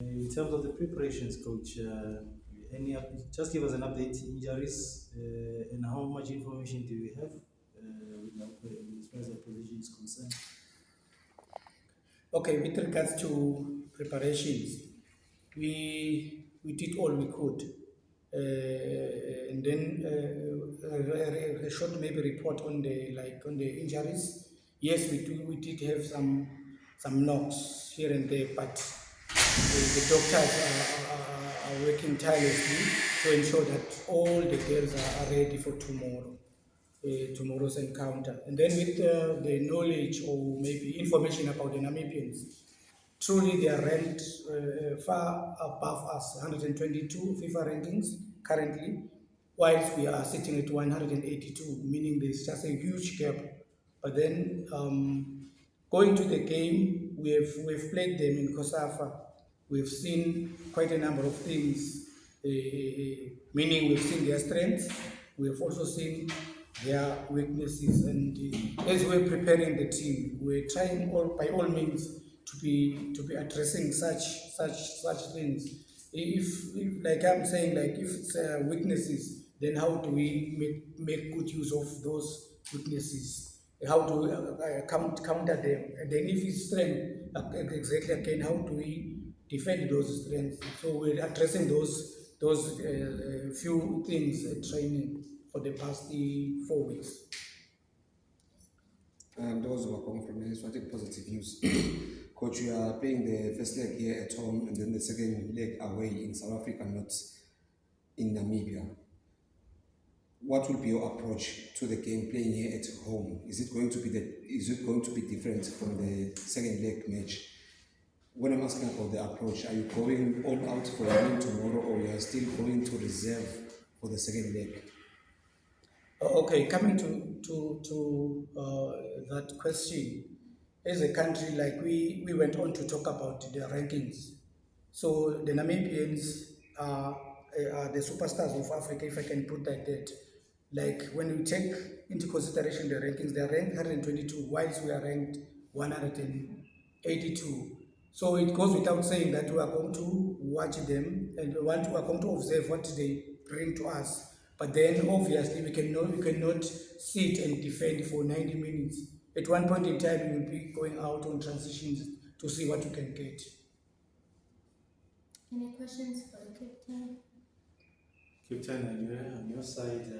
In terms of the preparations, coach, just give us an update, injuries, and how much information do we have as far as the position is concerned? Okay, with regards to preparations, we did all we could, and then a short maybe report on the injuries. Yes, we did have some knocks here and there, but the doctors are working tirelessly to ensure that all the girls are ready for tomorrow's encounter. And then with the knowledge or maybe information about the Namibians, truly they are ranked far above us, 122 FIFA rankings currently, whilst we are sitting at 182, meaning there's just a huge gap. But then going to the game, we've played them in Kosafa. We've seen quite a number of things, meaning we've seen their strengths, we've also seen their weaknesses, and as we're preparing the team, we're trying by all means to be addressing such things. If like I'm saying, like if it's weaknesses, then how do we make good use of those weaknesses? How do we counter them? And then if it's strength, exactly again, how do we defend those strengths? So we're addressing those few things at training for the past 4 weeks. Those who are coming from the Swati positive news. Coach, you are playing the first leg here at home and then the second leg away in South Africa, not in Namibia. What will be your approach to the game playing here at home? Is it going to be different from the second leg match? When I'm asking about the approach, are you going all out for a win tomorrow, or you are still going to reserve for the second leg? Okay, coming to that question, as a country, like we went on to talk about the rankings. So the Namibians are the superstars of Africa, if I can put that. Like when we take into consideration the rankings, they are ranked 122, whilst we are ranked 182. So it goes without saying that we are going to watch them and we are going to observe what they bring to us. But then obviously we cannot sit and defend for 90 minutes. At one point in time, we will be going out on transitions to see what we can get. Any questions for the captain? Captain, on your side,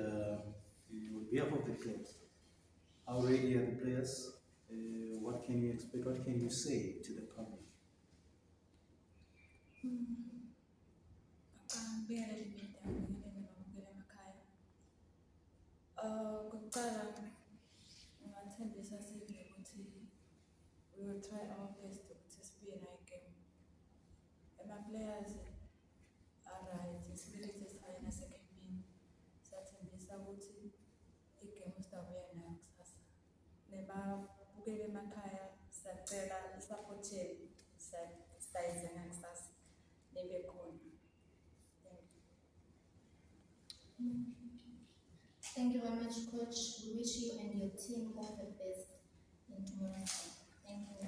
on behalf of the clubs, how ready are the players? What can you expect? What can you say to the public? Kokuqala ngingathembisa Sipho ukuthi we will try our best ukuthi sibuye nayo igame. Ama-players are right, ispirit esikhaya nasecampini. Siyathembisa ukuthi igame sizabuya nayo kusasa. Nebabukeli emakhaya siyacela i-support yenu sidayize ngakusasa nibe khona. Thank you. Thank you very much, Coach. We wish you and your team all the best in tomorrow's game. Thank you.